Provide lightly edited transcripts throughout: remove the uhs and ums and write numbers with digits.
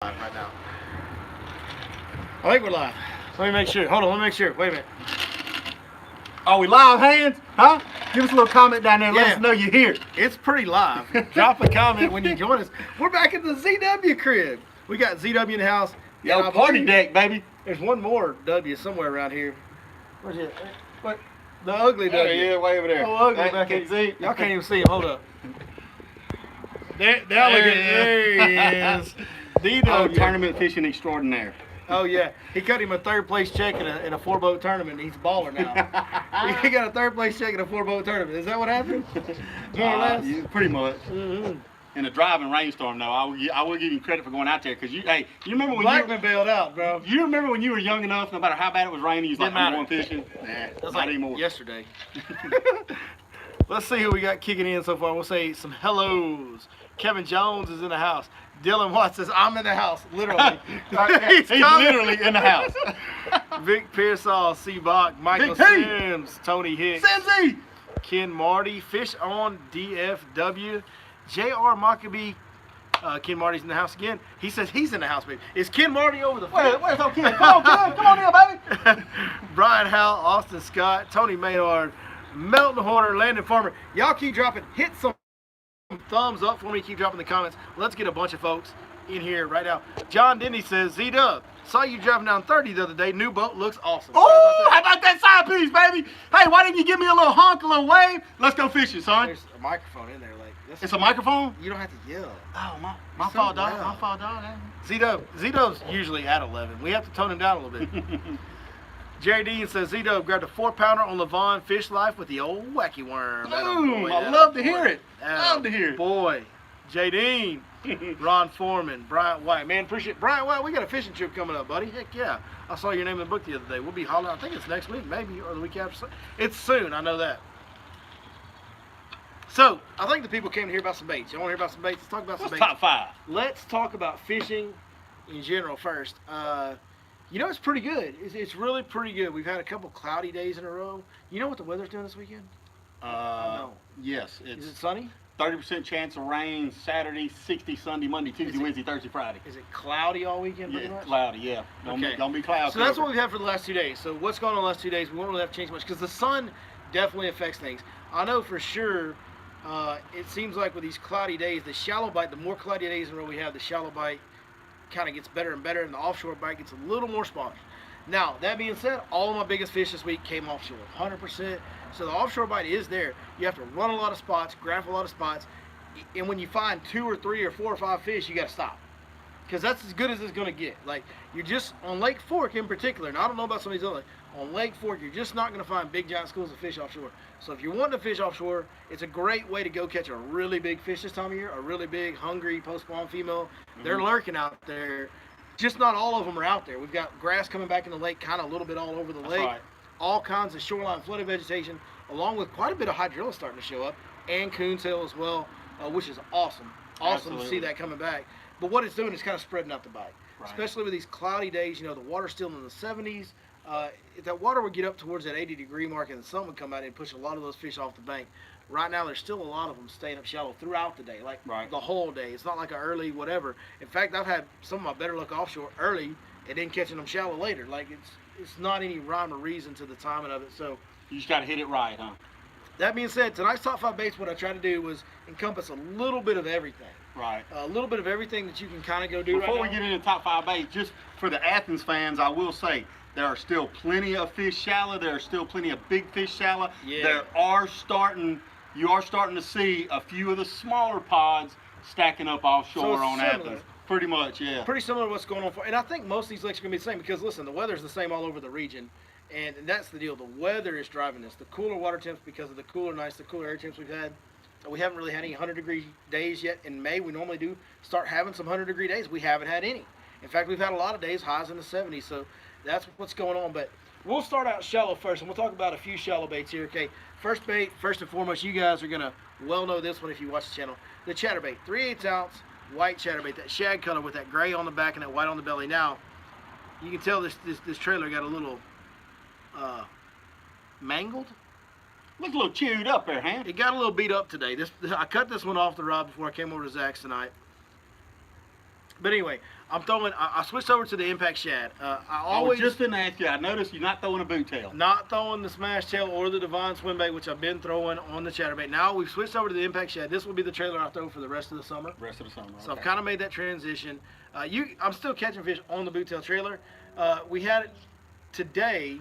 Right now. I think we're live. Let me make sure. Hold on, let me make sure. Wait a minute. Are we live, hands? Huh? Give us a little comment down there and let Yeah. us know you're here. It's pretty live. Drop a comment when you join us. We're back at the ZW crib. We got ZW in the house. Yo, And I party believe deck, baby. There's one more W somewhere around here. Where's it? What? The ugly There W. he is, way over there. Oh, ugly Hey, back can in. you see? Y'all can't even see him. Hold up. There he is. Oh, DW. tournament fishing extraordinaire. Oh yeah, he cut him a third place check in a 4-boat tournament. He's a baller now. He got a third place check in a 4-boat tournament. Is that what happened? More or less. Yeah, pretty much. Mm-hmm. In a driving rainstorm, though, I will give you credit for going out there because you remember when Blackman bailed out, bro. you remember when you were young enough, no matter how bad it was raining, you was like, Didn't I'm matter. going fishing. Nah, That's not like anymore. yesterday. Let's see who we got kicking in so far. We'll say some hellos. Kevin Jones is in the house. Dylan Watts says, I'm in the house, literally. He's literally in the house. Vic Pearsall, C. Bach, Michael Big T. Sims, Tony Hicks, Senzi! Ken Marty, Fish on DFW, J.R. Maccabee. Ken Marty's in the house again. He says he's in the house, baby. Is Ken Marty over the phone? Where's our kid? Come on here, baby. Brian Howell, Austin Scott, Tony Maynard, Melton Horner, Landon Farmer. Y'all keep dropping. Hit some thumbs up for me. Keep dropping the comments. Let's get a bunch of folks in here right now. John Denny says, Z-Dub, saw you driving down 30 the other day. New boat looks awesome. Oh, how about that side piece, baby? Hey, why didn't you give me a little honk, a little wave? Let's go fishing, son. There's a microphone in there. It's a microphone? You don't have to yell. Oh, my So fault, dog. loud. My fault, dog. Z-Dub's usually at 11. We have to tone him down a little bit. Jerry Dean says Z-Dub grabbed a 4-pounder on Levon Fish Life with the old wacky worm. Boom! I love to hear it. Love to hear it. Boy, J. Dean, Ron Foreman, Bryant White. Man, appreciate Bryant White. We got a fishing trip coming up, buddy. Heck yeah! I saw your name in the book the other day. We'll be hollering. I think it's next week, maybe, or the week after. It's soon. I know that. So I think the people came to hear about some baits. You want to hear about some baits? Let's talk about some What's baits. top 5? Let's talk about fishing in general first. You know, it's pretty good. It's really pretty good. We've had a couple cloudy days in a row. You know what the weather's doing this weekend? No. Yes. Is It's it sunny? 30% chance of rain Saturday, 60 Sunday, Monday, Tuesday, Wednesday, Thursday, Friday. Is it cloudy all weekend pretty Yeah, much? cloudy, yeah. Don't be cloudy. So that's what we've had for the last 2 days. So what's going on the last 2 days, we won't really have to change much because the sun definitely affects things. I know for sure it seems like with these cloudy days, the shallow bite, the more cloudy days in a row we have, the shallow bite kind of gets better and better and the offshore bite gets a little more spotty. Now, that being said, all of my biggest fish this week came offshore, 100%. So the offshore bite is there. You have to run a lot of spots, graph a lot of spots, and when you find 2 or 3 or 4 or 5 fish, you got to stop. Because that's as good as it's going to get. Like, you're just, on Lake Fork in particular, and I don't know about some of these other, on Lake Fork, you're just not going to find big giant schools of fish offshore. So if you're wanting to fish offshore, it's a great way to go catch a really big fish this time of year, a really big, hungry, post-spawn female. They're lurking out there. Just not all of them are out there. We've got grass coming back in the lake, kind of a little bit all over the lake. Right. All kinds of shoreline flooded vegetation, along with quite a bit of hydrilla starting to show up, and coontail as well, which is awesome. Awesome Absolutely. to see that coming back. But what it's doing is kind of spreading out the bite. Right. Especially with these cloudy days, you know, the water's still in the 70s. If that water would get up towards that 80-degree mark and the sun would come out and push a lot of those fish off the bank. Right now, there's still a lot of them staying up shallow throughout the day, like the whole day. It's not like an early whatever. In fact, I've had some of my better luck offshore early and then catching them shallow later. Like, it's not any rhyme or reason to the timing of it. So You just got to hit it right, huh? that being said, tonight's top 5 baits, what I try to do was encompass a little bit of everything. Right. A little bit of everything that you can kind of go do Before right we now. get into top 5 baits, just for the Athens fans, I will say there are still plenty of fish shallow. There are still plenty of big fish shallow. Yeah. You are starting to see a few of the smaller pods stacking up offshore it's on similar. Athens. Pretty much, yeah. Pretty similar to what's going on for, and I think most of these lakes are going to be the same because listen, the weather's the same all over the region, and that's the deal. The weather is driving this. The cooler water temps because of the cooler nights, the cooler air temps we've had. We haven't really had any 100-degree days yet. In May, we normally do start having some 100-degree days. We haven't had any. In fact, we've had a lot of days highs in the 70s, so that's what's going on. But we'll start out shallow first, and we'll talk about a few shallow baits here. Okay, first bait, first and foremost, you guys are going to well know this one if you watch the channel. The chatterbait, 3/8 ounce white chatterbait, that shag color with that gray on the back and that white on the belly. Now, you can tell this trailer got a little mangled. Looks a little chewed up there, Ham. It got a little beat up today. I cut this one off the rod before I came over to Zach's tonight. But anyway, I'm throwing. I switched over to the impact shad. I I always was just gonna ask you. I noticed you're not throwing a boot tail. not throwing the smash tail or the divine swim bait, which I've been throwing on the chatterbait. Now we've switched over to the impact shad. This will be the trailer I throw for the rest of the summer. Rest of the summer. So I've kind of made that transition. I'm still catching fish on the boot tail trailer. We had today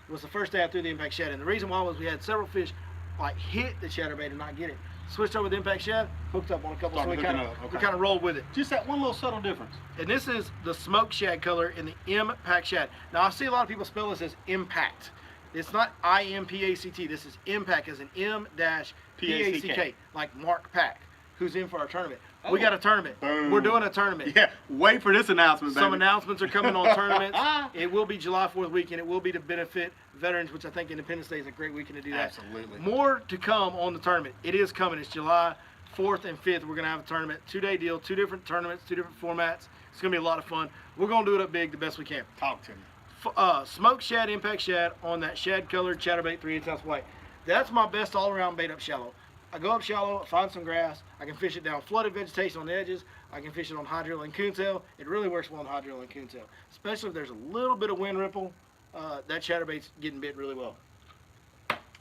was the first day I threw the impact shad, and the reason why was we had several fish like hit the chatterbait and not get it. Switched over to the impact shad, hooked up on a couple, so we kind of rolled with it. Just that one little subtle difference. And this is the smoke shad color in the impact shad. Now I see a lot of people spell this as impact. It's not I-M-P-A-C-T. This is impact as an M-P-A-C-K, like Mark Pack, who's in for our tournament. We got a tournament. Boom. We're doing a tournament. Yeah, wait for this announcement, baby. Some announcements are coming on tournaments. It will be July 4th weekend. It will be to benefit veterans, which I think Independence Day is a great weekend to do that. Absolutely. More to come on the tournament. It is coming. It's July 4th and 5th. We're going to have a tournament. 2-day deal, 2 different tournaments, 2 different formats. It's going to be a lot of fun. We're going to do it up big the best we can. Talk to me. Smoke shad, impact shad on that shad colored chatterbait 3/8 ounce white. That's my best all around bait up shallow. I go up shallow, find some grass. I can fish it down flooded vegetation on the edges. I can fish it on hydrilla and coontail. It really works well on hydrilla and coontail, especially if there's a little bit of wind ripple. That chatterbait's getting bit really well.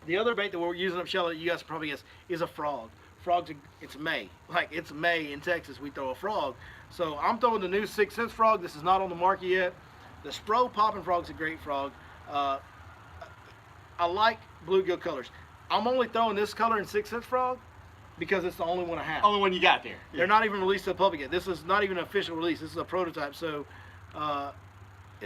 The other bait that we're using up shallow, you guys probably guess, is a frog. It's May. Like, it's May in Texas, we throw a frog. So I'm throwing the new 6 cents frog. This is not on the market yet. The Spro Poppin' Frog's a great frog. I like bluegill colors. I'm only throwing this color in 6 cents frog because it's the only one I have. Only one you got there. Yeah. They're not even released to the public yet. This is not even an official release. This is a prototype. So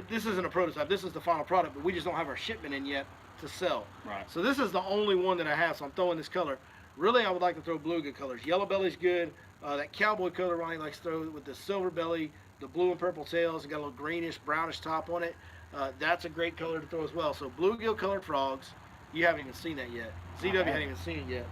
this isn't a prototype. This is the final product, but we just don't have our shipment in yet to sell. Right. So this is the only one that I have. So I'm throwing this color. Really, I would like to throw bluegill colors. Yellow belly's good. That cowboy color Ronnie likes to throw with the silver belly, the blue and purple tails. It got a little greenish, brownish top on it. That's a great color to throw as well. So bluegill colored frogs. You haven't even seen that yet. ZW hadn't even seen it yet.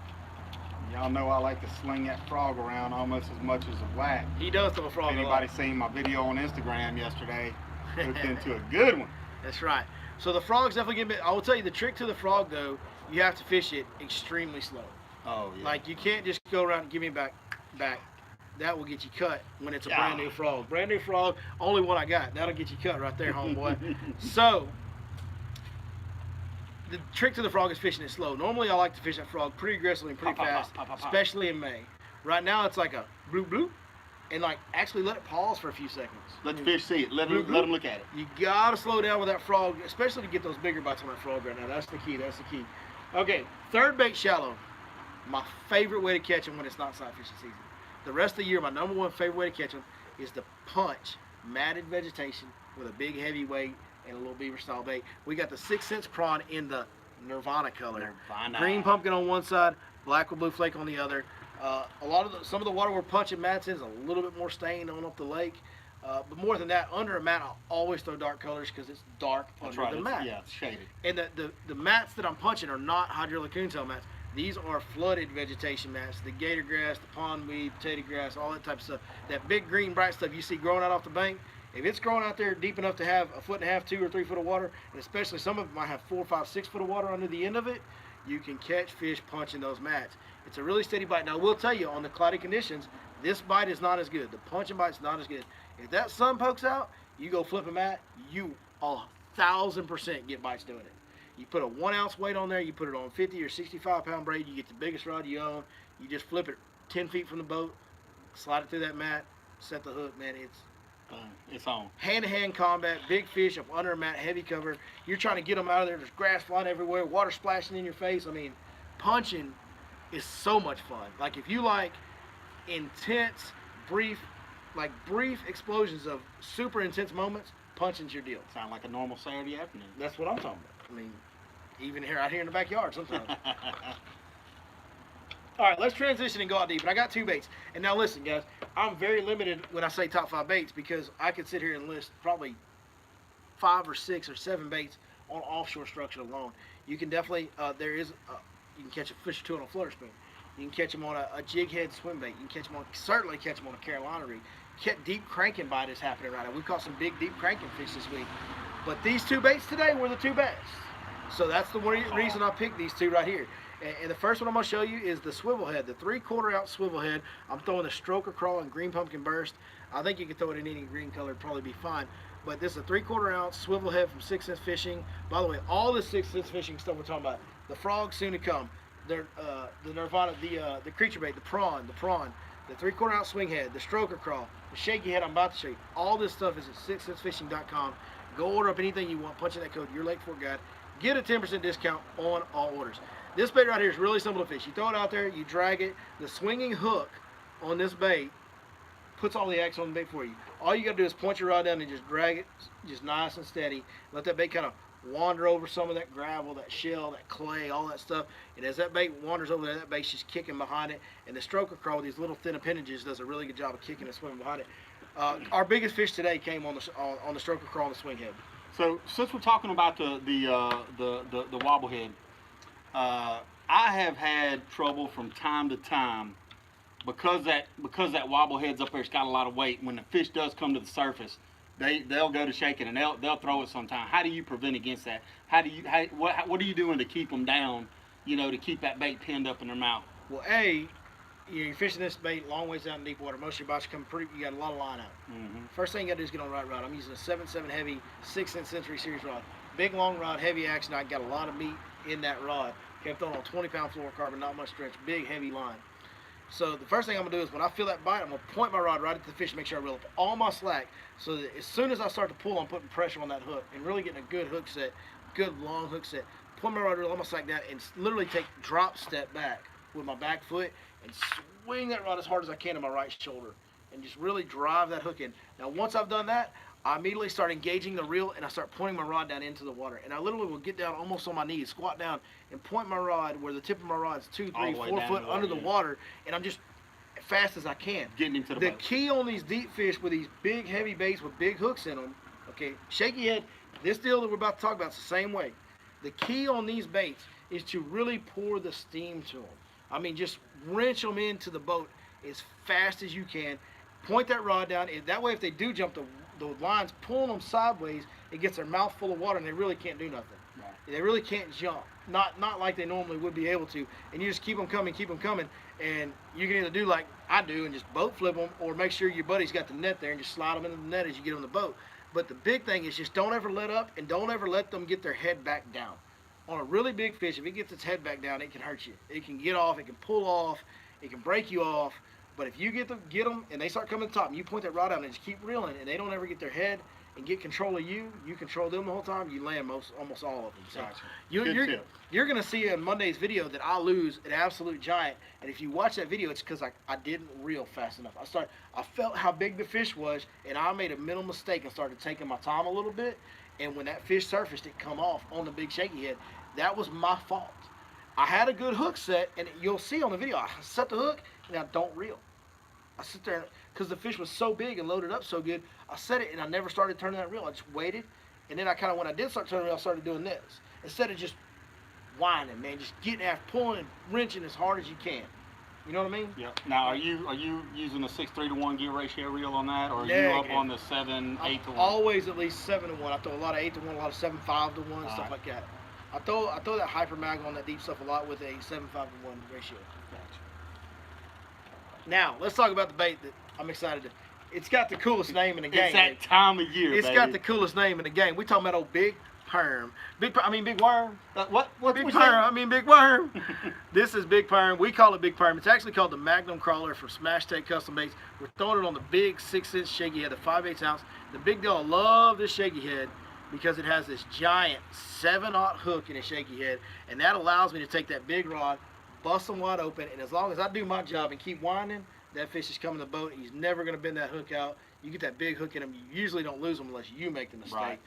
Y'all know I like to sling that frog around almost as much as a whack. He does throw a frog. Anybody seen my video on Instagram yesterday? Hooked into a good one. That's right. So the frog's definitely getting bit. I will tell you the trick to the frog though, you have to fish it extremely slow. Oh yeah. Like you can't just go around and give me back. That will get you cut when it's a brand new frog. Brand new frog, only one I got. That'll get you cut right there, homeboy. So the trick to the frog is fishing it slow. Normally I like to fish that frog pretty aggressively and pretty fast, especially in May. Right now it's like a bloop bloop, and like actually let it pause for a few seconds. Let the fish see it. Let them look at it. You gotta slow down with that frog, especially to get those bigger bites on that frog right now. That's the key. That's the key. Okay, third bait shallow. My favorite way to catch them when it's not sight fishing season. The rest of the year, my #1 favorite way to catch them is to punch matted vegetation with a big heavy weight and a little beaver style bait. We got the 6 cents prawn in the Nirvana color. Green pumpkin on one side, black with blue flake on the other. Some of the water we're punching mats in is a little bit more stained on up the lake. But more than that, under a mat, I'll always throw dark colors because it's dark under the mat. Yeah, it's shaded. And the mats that I'm punching are not hydrilla coontail mats. These are flooded vegetation mats. The gator grass, the pondweed, potato grass, all that type of stuff. That big green bright stuff you see growing out off the bank, if it's growing out there deep enough to have 1.5 foot, 2 or 3 foot of water, and especially some of them might have 4, 5, 6 foot of water under the end of it, you can catch fish punching those mats. It's a really steady bite. Now I will tell you, on the cloudy conditions, this bite is not as good. The punching bite's not as good. If that sun pokes out, you go flip a mat, you 1,000% get bites doing it. You put a 1 ounce weight on there, you put it on 50 or 65 pound braid, you get the biggest rod you own, you just flip it 10 feet from the boat, slide it through that mat, set the hook, man, it's on. Hand-to-hand combat, big fish up under a mat, heavy cover. You're trying to get them out of there, there's grass flying everywhere, water splashing in your face. I mean, punching is so much fun. Like if you like intense, brief explosions of super intense moments, punching's your deal. Sound like a normal Saturday afternoon. That's what I'm talking about. I mean, even out here in the backyard sometimes. All right, let's transition and go out deep. And I got 2 baits. And now listen, guys, I'm very limited when I say top 5 baits because I could sit here and list probably 5 or 6 or 7 baits on offshore structure alone. You can definitely, you can catch a fish or 2 on a flutter spoon. You can catch them on a jig head swim bait. You can certainly catch them on a Carolina rig. Deep cranking bite is happening right now. We've caught some big deep cranking fish this week. But these 2 baits today were the 2 best. So that's the reason I picked these 2 right here. And the first one I'm going to show you is the swivel head, the 3/4 ounce swivel head. I'm throwing the Stroker Crawl and Green Pumpkin Burst. I think you can throw it in any green color, it'd probably be fine. But this is a 3/4 ounce swivel head from 6 Sense Fishing. By the way, all this 6 Sense Fishing stuff we're talking about, the frog soon to come, the Nirvana, the creature bait, the prawn, the 3/4 ounce swing head, the stroker crawl, the shaky head I'm about to show you. All this stuff is at 6sensefishing.com. Go order up anything you want, punch in that code, your Lake Fork Guide. Get a 10% discount on all orders. This bait right here is really simple to fish. You throw it out there, you drag it. The swinging hook on this bait puts all the action on the bait for you. All you got to do is point your rod down and just drag it just nice and steady. Let that bait kind of wander over some of that gravel, that shell, that clay, all that stuff. And as that bait wanders over there, that bait's just kicking behind it. And the stroker crawl with these little thin appendages does a really good job of kicking and swimming behind it. Our biggest fish today came on the stroker crawl and the swing head. So since we're talking about the wobble head, I have had trouble from time to time because that wobble head's up there, it's got a lot of weight. When the fish does come to the surface, they'll go to shake it and they'll throw it sometime. How do you prevent against that? What are you doing to keep them down? To keep that bait pinned up in their mouth. Well, you're fishing this bait long ways out in deep water. Most of your bites come you got a lot of line out. Mm-hmm. First thing you got to do is get on the right rod. I'm using a 7.7 heavy 6th Century Series rod. Big long rod, heavy action. I got a lot of meat in that rod. Okay, I'm throwing on 20-pound fluorocarbon, not much stretch, big heavy line. So the first thing I'm gonna do is when I feel that bite, I'm gonna point my rod right at the fish, make sure I reel up all my slack, so that as soon as I start to pull, I'm putting pressure on that hook and really getting a good hook set, good long hook set. Point my rod, reel all my slack down, and literally take drop step back with my back foot and swing that rod as hard as I can to my right shoulder and just really drive that hook in. Now once I've done that, I immediately start engaging the reel and I start pointing my rod down into the water. And I literally will get down almost on my knees, squat down, and point my rod where the tip of my rod is 2, 3, 4 foot under the water, and I'm just as fast as I can. Getting into the boat. Key on these deep fish with these big heavy baits with big hooks in them, okay, shaky head, this deal that we're about to talk about is the same way. The key on these baits is to really pour the steam to them. I mean, just wrench them into the boat as fast as you can. Point that rod down. That way, if they do jump, the line's pulling them sideways, it gets their mouth full of water, and they really can't do nothing. Right. They really can't jump. Not like they normally would be able to. And you just keep them coming, and you can either do like I do and just boat flip them, or make sure your buddy's got the net there and just slide them into the net as you get on the boat. But the big thing is just don't ever let up, and don't ever let them get their head back down. On a really big fish, if it gets its head back down, it can hurt you. It can get off, it can pull off, it can break you off. But if you get them and they start coming to the top, and you point that rod out and just keep reeling, and they don't ever get their head and get control of you, you control them the whole time, you land almost all of them. So gotcha. You're going to see in Monday's video that I lose an absolute giant. And if you watch that video, it's because I didn't reel fast enough. I felt how big the fish was, and I made a mental mistake and started taking my time a little bit. And when that fish surfaced, it come off on the big shaky head. That was my fault. I had a good hook set, and you'll see on the video, I set the hook, and I don't reel. I sit there, because the fish was so big and loaded up so good, I set it, and I never started turning that reel. I just waited, and then when I did start turning the reel, I started doing this. Instead of just whining, man, just getting after, pulling and wrenching as hard as you can. You know what I mean? Yeah. Now, are you using a 6:3-to-1 gear ratio reel on that, or are you up on the 7, 8-to-1? Always at least 7-to-1. I throw a lot of 8-to-1, a lot of 7.5-to-1, stuff like that. I throw that hyper mag on that deep stuff a lot with a 7.5-to-1 ratio. Gotcha. Now let's talk about the bait that I'm excited to. It's got the coolest name in the game. It's that time of year. It's got the coolest name in the game. We talking about old Big Perm. Big worm. What? Big Perm. Big worm. This is Big Perm. We call it Big Perm. It's actually called the Magnum crawler from Smash Tech Custom Baits. We're throwing it on the big 6-inch shaky head, the 5/8 ounce. The big deal, I love this shaky head because it has this giant 7/0 hook in a shaky head, and that allows me to take that big rod, bust them wide open, and as long as I do my job and keep winding, that fish is coming to the boat. He's never going to bend that hook out. You get that big hook in him, you usually don't lose them unless you make the mistake,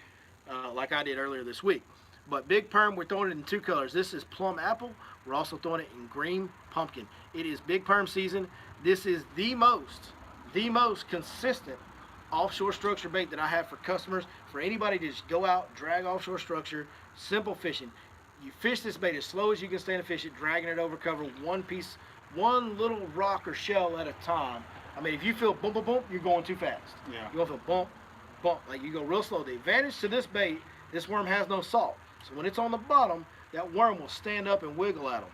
like I did earlier this week. But Big Perm, we're throwing it in 2 colors. This is plum apple. We're also throwing it in green pumpkin. It is Big Perm season. This is the most consistent offshore structure bait that I have for customers, for anybody to just go out, drag offshore structure, simple fishing. You fish this bait as slow as you can stand to fish it, dragging it over cover, one little rock or shell at a time. I mean, if you feel bump, bump, bump, you're going too fast. Yeah. You're going to feel bump, bump, like you go real slow. The advantage to this bait, this worm has no salt. So when it's on the bottom, that worm will stand up and wiggle at them.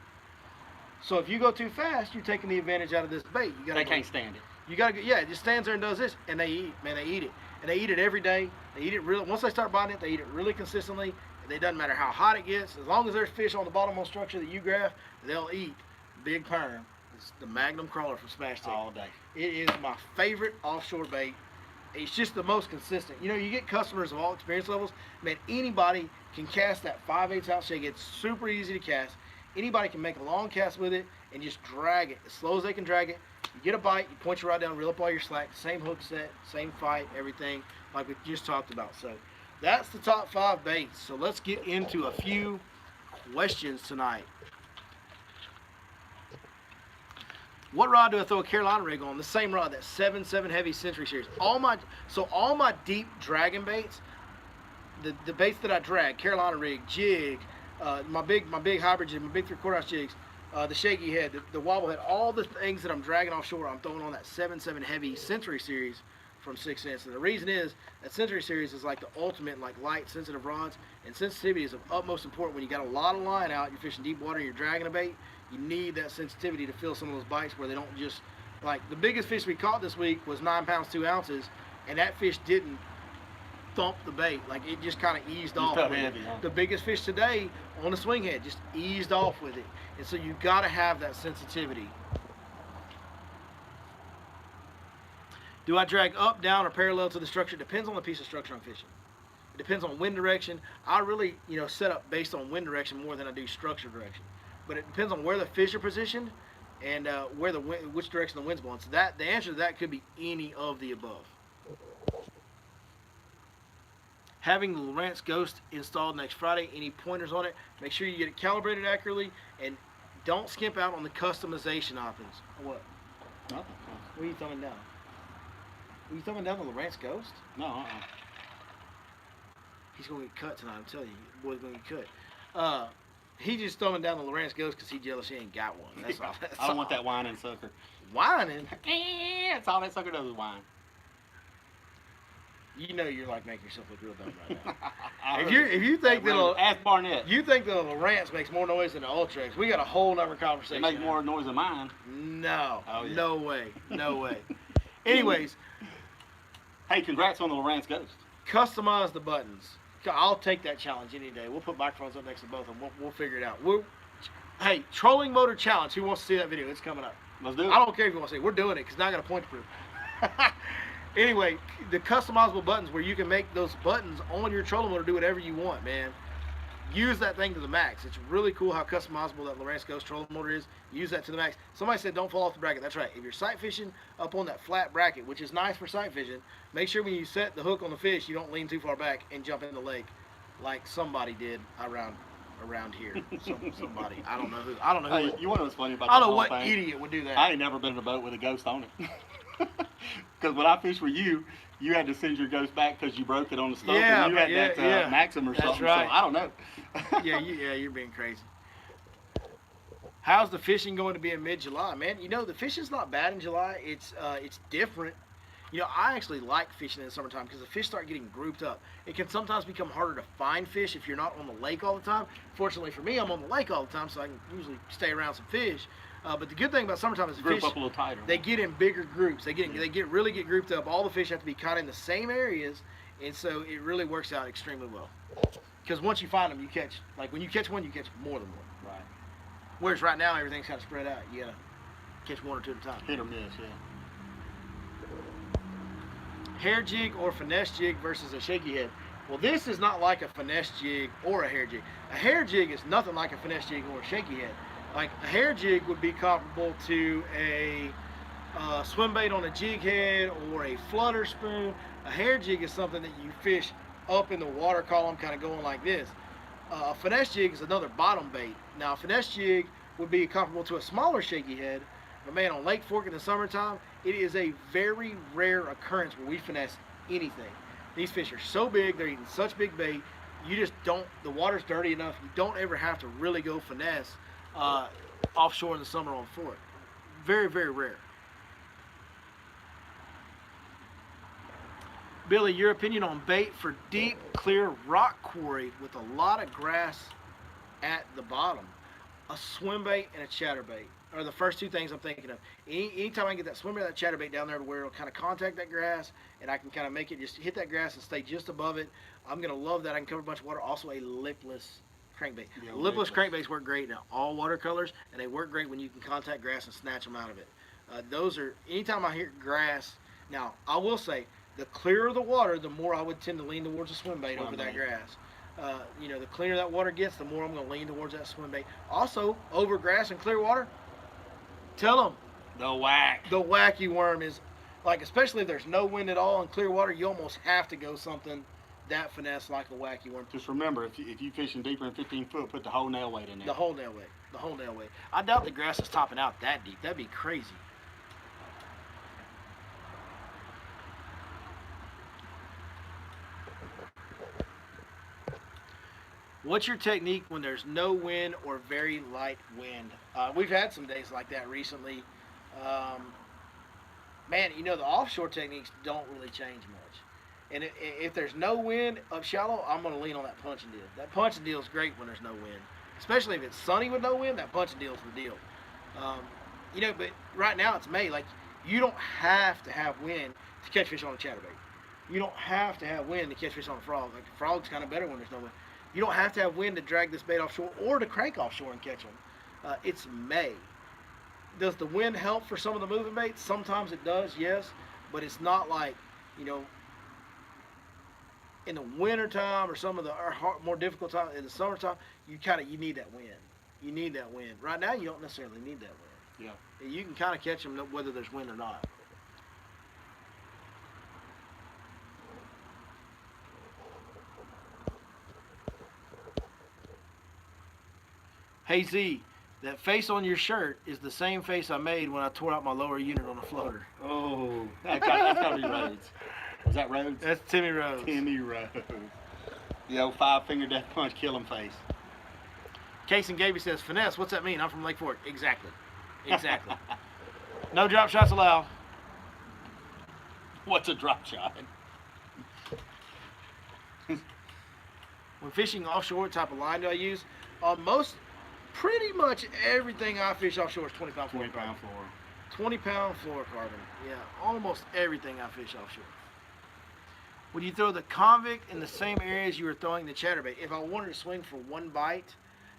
So if you go too fast, you're taking the advantage out of this bait. They can't stand it. You gotta, yeah, it just stands there and does this, and they eat, man, they eat it, and they eat it every day. They eat it really. Once they start biting it, they eat it really consistently. It doesn't matter how hot it gets, as long as there's fish on the bottom of the structure that you grab, they'll eat. Big perm. It's the Magnum crawler from Smash Tank. All day. It is my favorite offshore bait. It's just the most consistent. You know, you get customers of all experience levels. Man, anybody can cast that 5/8 ounce shake. It's super easy to cast. Anybody can make a long cast with it and just drag it as slow as they can drag it. You get a bite, you point your rod down, reel up all your slack, same hook set, same fight, everything like we just talked about. So that's the top 5 baits. So let's get into a few questions tonight. What rod do I throw a Carolina rig on? The same rod, that 7.7 heavy Century series. All my deep dragging baits, the baits that I drag, Carolina rig, jig, my big hybrid jig, my big 3/4 ounce jigs, the shaky head, the wobble head, all the things that I'm dragging offshore, I'm throwing on that 7.7 heavy Century series from 6 cents. And the reason is that Century series is like the ultimate, like light sensitive rods, and sensitivity is of utmost importance when you got a lot of line out, you're fishing deep water, and you're dragging a bait. You need that sensitivity to feel some of those bites where they don't just, like the biggest fish we caught this week was 9 pounds 2 ounces, and that fish didn't thump the bait, like it just kind of eased off. Heavy, huh? The biggest fish today on the swing head just eased off with it, and so you got to have that sensitivity. Do I drag up, down, or parallel to the structure? It depends on the piece of structure I'm fishing. It depends on wind direction. I really, set up based on wind direction more than I do structure direction. But it depends on where the fish are positioned and which direction the wind's blowing. So the answer to that could be any of the above. Having the Lowrance Ghost installed next Friday, any pointers on it? Make sure you get it calibrated accurately and don't skimp out on the customization options. What? Nothing. What are you thumbing down? Are you thumbing down the Lowrance Ghost? No. He's going to get cut tonight, I'm telling you. The boy's going to get cut. He just thumbing down the Lowrance Ghost because he's jealous he ain't got one. That's all. I don't want that whining sucker. Whining? That's all that sucker does is whine. You know you're like making yourself look real dumb right now. if if you think that ask Barnett. You think the Lowrance makes more noise than the Ultrex, we got a whole other conversation. It makes more noise than mine. No. Oh, yeah. No way. No way. Anyways. Hey, congrats on the Lowrance Ghost. Customize the buttons. I'll take that challenge any day. We'll put microphones up next to both of them. We'll figure it out. Hey, trolling motor challenge. Who wants to see that video? It's coming up. Let's do it. I don't care if you want to see it. We're doing it because now I got a point to prove. Anyway, the customizable buttons where you can make those buttons on your trolling motor do whatever you want, man. Use that thing to the max. It's really cool how customizable that Lowrance Ghost trolling motor is. Use that to the max. Somebody said don't fall off the bracket. That's right. If you're sight fishing up on that flat bracket, which is nice for sight fishing, make sure when you set the hook on the fish, you don't lean too far back and jump in the lake like somebody did around here. Somebody. I don't know who. I don't know who. Hey, you want to know what's funny about I that don't know whole what thing? idiot would do that. I ain't never been in a boat with a ghost on it. Because when I fished with you, you had to send your ghost back because you broke it on the stump, and you had that Maxim or That's something. right. So I don't know. You're being crazy. How's the fishing going to be in mid-July, man? The fishing's not bad in July. It's different. I actually like fishing in the summertime because the fish start getting grouped up. It can sometimes become harder to find fish if you're not on the lake all the time. Fortunately for me, I'm on the lake all the time, so I can usually stay around some fish. But the good thing about summertime is the Group fish, up a little tighter. they get in bigger groups. They really get grouped up. All the fish have to be caught in the same areas, and so it really works out extremely well. Because once you find them, you catch, like when you catch one, you catch more than one. Right. Whereas right now, everything's kind of spread out. You gotta catch one or two at a time. Hit or miss, yeah. Hair jig or finesse jig versus a shaky head. Well, this is not like a finesse jig or a hair jig. A hair jig is nothing like a finesse jig or a shaky head. Like a hair jig would be comparable to a swim bait on a jig head or a flutter spoon. A hair jig is something that you fish up in the water column, kind of going like this. A finesse jig is another bottom bait. Now, a finesse jig would be comparable to a smaller shaky head. But man, on Lake Fork in the summertime, it is a very rare occurrence where we finesse anything. These fish are so big, they're eating such big bait, you just don't, the water's dirty enough, you don't ever have to really go finesse offshore in the summer on Fork. Very, very rare. Billy, your opinion on bait for deep, clear rock quarry with a lot of grass at the bottom? A swim bait and a chatterbait. are the first two things I'm thinking of. Anytime I can get that swimmer, that chatterbait down there to where it'll kind of contact that grass, and I can kind of make it just hit that grass and stay just above it, I'm gonna love that. I can cover a bunch of water. Also, a lipless crankbait. Yeah, Lipless crankbaits work great in all watercolors, and they work great when you can contact grass and snatch them out of it. Those are anytime I hear grass. Now, I will say, the clearer the water, the more I would tend to lean towards a swim bait over that grass. The cleaner that water gets, the more I'm going to lean towards that swim bait. Also, over grass and clear water, tell them The whack. the wacky worm is, like, especially if there's no wind at all in clear water, you almost have to go something that finesse like a wacky worm. Just remember, if you fishing deeper than 15 foot, put the whole nail weight in there. The whole nail weight. The whole nail weight. I doubt the grass is topping out that deep. That'd be crazy. What's your technique when there's no wind or very light wind? We've had some days like that recently. Man, the offshore techniques don't really change much. And if there's no wind up shallow, I'm going to lean on that punching deal. That punching deal is great when there's no wind. Especially if it's sunny with no wind, that punching deal is the deal. But right now it's May. Like, you don't have to have wind to catch fish on a chatterbait. You don't have to have wind to catch fish on a frog. Like, a frog's kind of better when there's no wind. You don't have to have wind to drag this bait offshore or to crank offshore and catch them. It's May. Does the wind help for some of the moving baits? Sometimes it does, yes. But it's not like, in the wintertime or some of the more difficult time in the summertime, you need that wind. You need that wind. Right now, you don't necessarily need that wind. Yeah. You can kind of catch them whether there's wind or not. Hey Z, that face on your shirt is the same face I made when I tore out my lower unit on a floater. Oh, that's got to be Rhodes. Was that Rhodes? That's Timmy Rhodes. Timmy Rhodes. The old 5-finger death punch kill him face. Case and Gaby says, finesse, what's that mean? I'm from Lake Fork. Exactly. No drop shots allowed. What's a drop shot? When fishing offshore, what type of line do I use? Pretty much everything I fish offshore is 20-pound fluorocarbon. 20-pound fluoro. 20-pound fluorocarbon. Yeah, almost everything I fish offshore. Would you throw the convict in the same areas you were throwing the chatterbait? If I wanted to swing for one bite,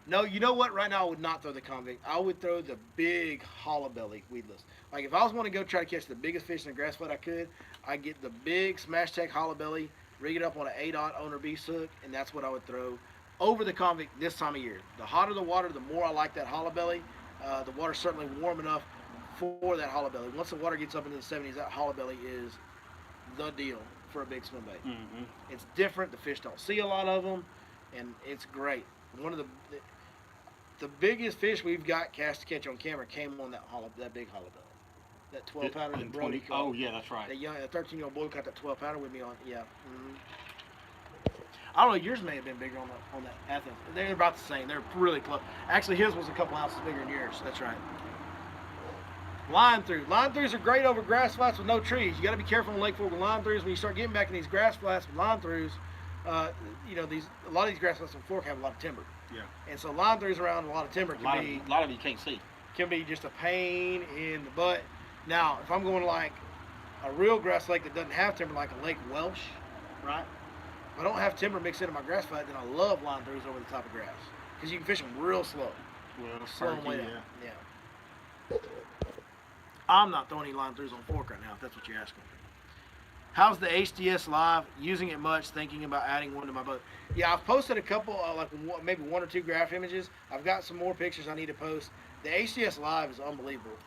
no. You know what? Right now, I would not throw the convict. I would throw the big hollow belly weedless. Like, if I was wanting to go try to catch the biggest fish in the grass flat I could, I'd get the big smash tech hollow belly, rig it up on an 8-aught owner beast hook, and that's what I would throw over the convict this time of year. The hotter the water, the more I like that hollow belly. The water's certainly warm enough for that hollow belly. Once the water gets up into the 70s, that hollow belly is the deal for a big swim bait. Mm-hmm. It's different. The fish don't see a lot of them, and it's great. One of the biggest fish we've got cast to catch on camera came on that big hollow belly. That 12-pounder that Brody caught. Oh, yeah, that's right. That 13-year-old boy caught that 12-pounder with me on. Yeah. Mm-hmm. I don't know. Yours may have been bigger on that Athens. They're about the same. They're really close. Actually, his was a couple ounces bigger than yours. That's right. Line through. Line throughs are great over grass flats with no trees. You got to be careful in Lake Fork with line throughs. When you start getting back in these grass flats with line throughs, a lot of these grass flats in Fork have a lot of timber. Yeah. And so line throughs around a lot of timber A lot of you can't see. Can be just a pain in the butt. Now, if I'm going to like a real grass lake that doesn't have timber, like a Lake Welsh, right? If I don't have timber mixed into my grass flat, then I love line throughs over the top of grass because you can fish them real slow. Well, Slow them way yeah. down. Yeah. I'm not throwing any line throughs on Fork right now, if that's what you're asking. How's the HDS Live? Using it much, thinking about adding one to my boat. Yeah, I've posted a couple, maybe 1 or 2 graph images. I've got some more pictures I need to post. The HDS Live is unbelievable.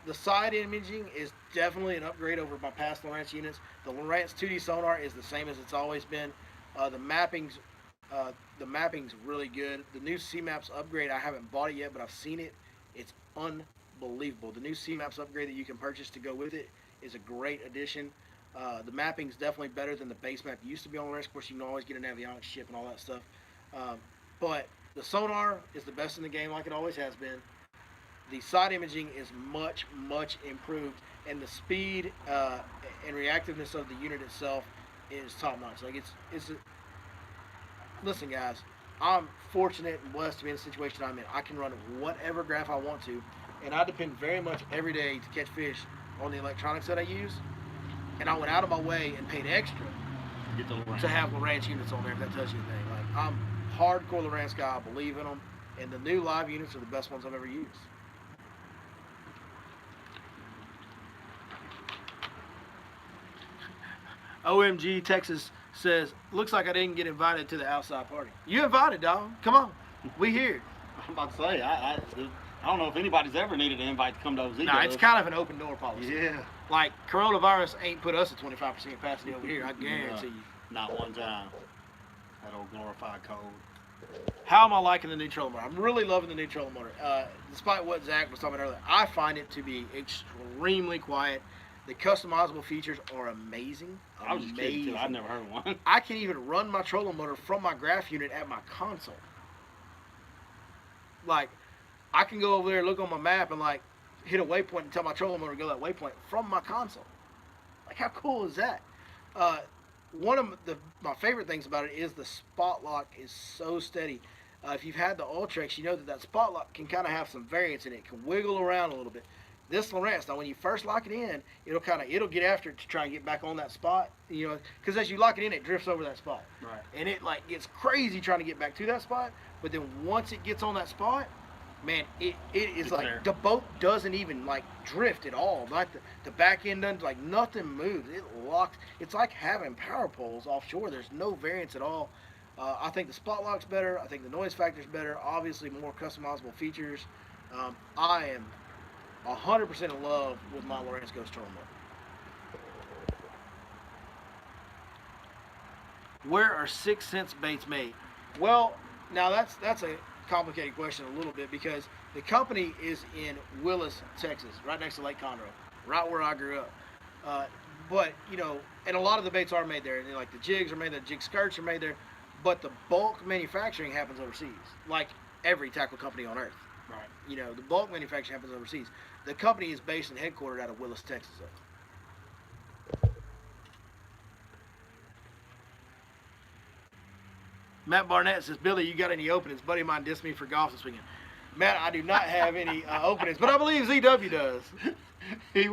The side imaging is definitely an upgrade over my past Lowrance units. The Lowrance 2D sonar is the same as it's always been. The mapping's really good. The new C-Maps upgrade, I haven't bought it yet, but I've seen it. It's unbelievable. The new C-Maps upgrade that you can purchase to go with it is a great addition. The mapping's definitely better than the base map used to be on Lowrance. Of course, you can always get an avionics chip and all that stuff. But the sonar is the best in the game, like it always has been. The side imaging is much, much improved, and the speed and reactiveness of the unit itself is top notch. Like listen, guys, I'm fortunate and blessed to be in the situation I'm in. I can run whatever graph I want to and I depend very much every day to catch fish on the electronics that I use. And I went out of my way and paid extra Get the to have Lowrance units on there, if that tells you anything. Like, I'm hardcore Lowrance guy. I believe in them, and the new live units are the best ones I've ever used. OMG Texas says, looks like I didn't get invited to the outside party. You invited, dog. Come on. We here. I'm about to say, I don't know if anybody's ever needed an invite to come to OZ. Nah, it's kind of an open door policy. Yeah. Like, coronavirus ain't put us at 25% capacity over here, I guarantee you. Not one time. That old glorified cold. How am I liking the new trolling motor? I'm really loving the new trolling motor. Despite what Zach was talking about earlier, I find it to be extremely quiet. The customizable features are amazing. I was just kidding too. I've never heard of one. I can even run my trolling motor from my graph unit at my console. Like, I can go over there, look on my map, and like hit a waypoint and tell my trolling motor to go that waypoint from my console. Like, how cool is that? One of my favorite things about it is the spot lock is so steady. If you've had the Ultrex, you know that spot lock can kind of have some variance in it. It can wiggle around a little bit. This Lowrance, now when you first lock it in, it'll get after it to try and get back on that spot, you know, because as you lock it in, it drifts over that spot. Right. And it like gets crazy trying to get back to that spot. But then once it gets on that spot, man, it is It's like there. the boat doesn't even like drift at all. Like the back end doesn't, like nothing moves. It locks. It's like having power poles offshore. There's no variance at all. I think the spot lock's better. I think the noise factor's better. Obviously, more customizable features. I am 100% in love with my Lowrance Ghost trolling motor. Where are 6 cents baits made? Well, now that's a complicated question a little bit because the company is in Willis, Texas, right next to Lake Conroe, right where I grew up. But you know, and a lot of the baits are made there. And like the jigs are made there, jig skirts are made there, but the bulk manufacturing happens overseas, like every tackle company on earth. Right. You know, the bulk manufacturing happens overseas. The company is based and headquartered out of Willis, Texas. Matt Barnett says, Billy, you got any openings? Buddy of mine dissed me for golf this weekend. Matt, I do not have any openings, but I believe ZW does. Is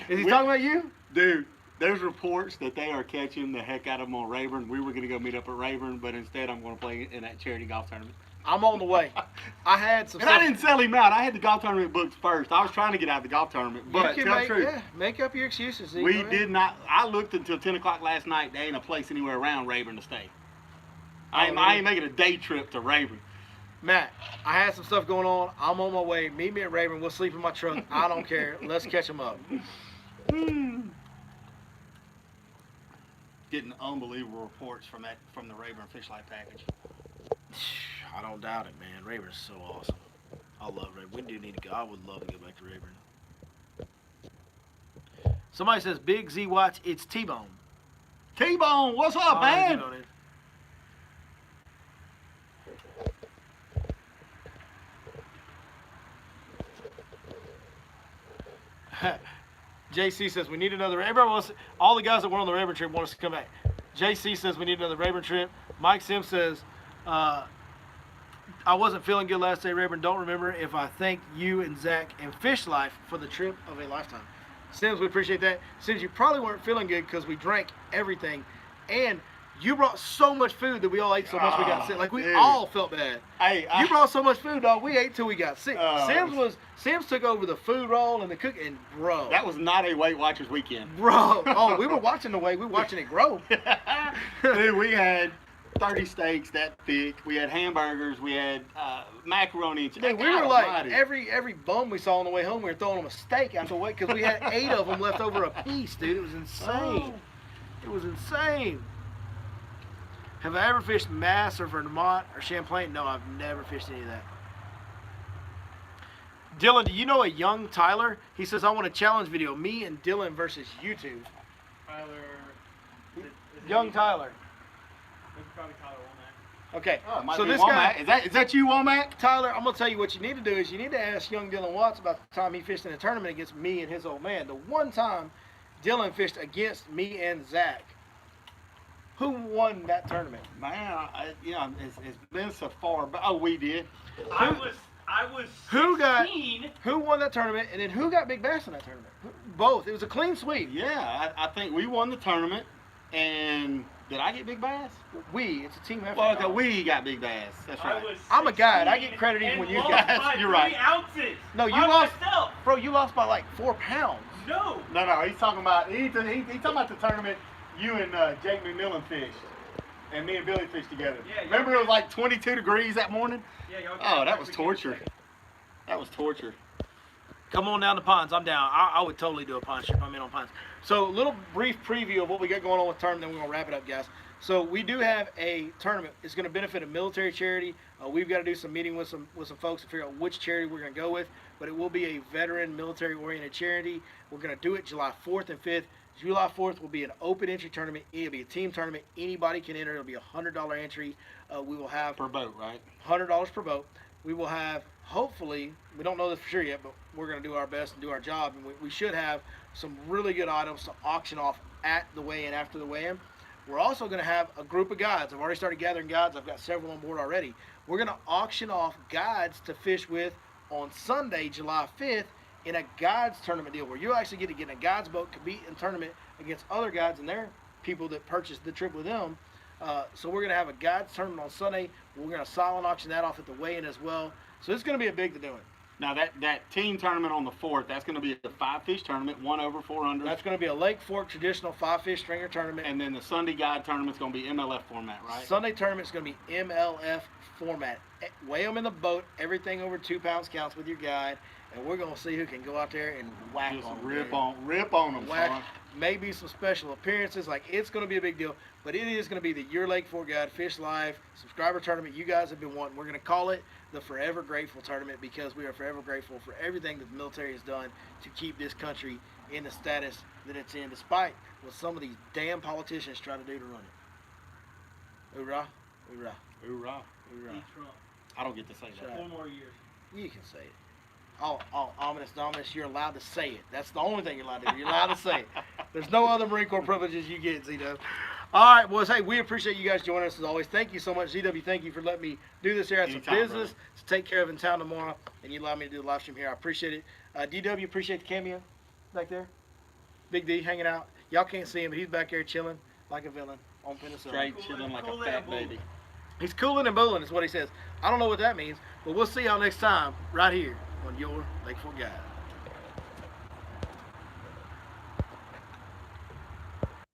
he talking about you? Dude, there's reports that they are catching the heck out of them on Rayburn. We were going to go meet up at Rayburn, but instead I'm going to play in that charity golf tournament. I'm on the way. I had some And I didn't sell him out. I had the golf tournament booked first. I was trying to get out of the golf tournament, but tell the truth. Yeah, make up your excuses. Z. We did not. I looked until 10 o'clock last night. There ain't a place anywhere around Rayburn to stay. I ain't making a day trip to Rayburn. Matt, I had some stuff going on. I'm on my way. Meet me at Rayburn. We'll sleep in my truck. I don't care. Let's catch them up. Getting unbelievable reports from the Rayburn Fish Life package. I don't doubt it, man. Rayburn's so awesome. I love Rayburn. We do need to go. I would love to go back to Rayburn. Somebody says, Big Z Watch, it's T-Bone. T-Bone, what's up, man? JC says we need another. Everybody wants. All the guys that were on the Rayburn trip want us to come back. JC says we need another Rayburn trip. Mike Sims says, I wasn't feeling good last day, Rayburn. Don't remember if I thanked you and Zach and Fish Life for the trip of a lifetime. Sims, we appreciate that. Sims, you probably weren't feeling good because we drank everything, and you brought so much food that we all ate so much we got sick. Like we all felt bad. You brought so much food, dog. We ate till we got sick. Sims took over the food roll and the cook, and bro. That was not a Weight Watchers weekend. Bro, oh, we were watching the way. We were watching it grow. Dude, we had 30 steaks that thick. We had hamburgers. We had macaroni. Dude, we were like, every bum we saw on the way home, we were throwing them a steak out the way because we had 8 of them left over a piece, dude. It was insane. It was insane. Have I ever fished Mass or Vermont or Champlain? No, I've never fished any of that. Dylan, do you know a young Tyler? He says, I want a challenge video. Me and Dylan versus YouTube. Tyler. Young Tyler. It's probably Tyler Womack. Okay, so this guy. Is that you, Womack? Tyler, I'm going to tell you what you need to do is you need to ask young Dylan Watts about the time he fished in a tournament against me and his old man. The one time Dylan fished against me and Zach. Who won that tournament? Man, it's been so far, but we did. I I was Who got 16. who won that tournament, and then who got big bass in that tournament? Both. It was a clean sweep. Yeah, I think we won the tournament, and did I get big bass? It's a team effort. Well, okay, we got big bass. That's right. I was I'm a guide. I 16 get credit even and when you lost guys- by you're right. 3 ounces. No, you by lost- myself. Bro, you lost by like 4 pounds. No. No, he's talking about he talking about the tournament you and Jake McMillan fished, and me and Billy fished together. Yeah, Remember it was like 22 degrees that morning? Yeah, y'all Oh, got that it. was We can't torture. say it. That was torture. Come on down to ponds. I'm down. I would totally do a pond trip. I'm in on ponds. So, little brief preview of what we got going on with tournament, then we're gonna wrap it up, guys. So we do have a tournament. It's going to benefit a military charity. We've got to do some meeting with some folks to figure out which charity we're going to go with. But it will be a veteran, military-oriented charity. We're going to do it July 4th and 5th. July 4th will be an open entry tournament. It'll be a team tournament. Anybody can enter. It'll be a $100 entry. We will have Per boat, right? $100 per boat. We will have, hopefully, we don't know this for sure yet, but we're going to do our best and do our job. And we should have some really good items to auction off at the weigh-in, after the weigh-in. We're also going to have a group of guides. I've already started gathering guides. I've got several on board already. We're going to auction off guides to fish with on Sunday, July 5th, in a guides tournament deal where you'll actually get to get in a guides boat, compete in a tournament against other guides and their people that purchased the trip with them. So we're going to have a guides tournament on Sunday. We're going to silent auction that off at the weigh-in as well. So it's going to be a big to do it. Now that team tournament on the 4th, that's going to be a 5-fish tournament, 1 over 400. That's going to be a Lake Fork traditional 5-fish stringer tournament. And then the Sunday guide tournament's going to be MLF format, right? Sunday tournament's going to be MLF format. Weigh them in the boat. Everything over 2 pounds counts with your guide. And we're going to see who can go out there and whack Just on them. rip on them, Whack. son. Maybe some special appearances. Like, it's going to be a big deal. But it is going to be the Your Lake Fork Guide Fish Live subscriber tournament you guys have been wanting. We're going to call it the Forever Grateful Tournament because we are forever grateful for everything that the military has done to keep this country in the status that it's in, despite what some of these damn politicians try to do to run it. Hoorah, hoorah, Hoorah. hoorah. Eat Trump. I don't get to say that. 4 more years. You can say it. All ominous, you're allowed to say it. That's the only thing you're allowed to do. You're allowed to say it. There's no other Marine Corps privileges you get, Zito. All right, boys. Hey, we appreciate you guys joining us as always. Thank you so much, ZW. Thank you for letting me do this here. I have some Anytime, business to take care of in town tomorrow, and you allow me to do the live stream here. I appreciate it. DW, appreciate the cameo back there. Big D hanging out. Y'all can't see him, but he's back there chilling like a villain on Penicillin. Straight chilling like a fat baby. He's cooling and booling is what he says. I don't know what that means, but we'll see y'all next time right here on Your Lake Fork Guide.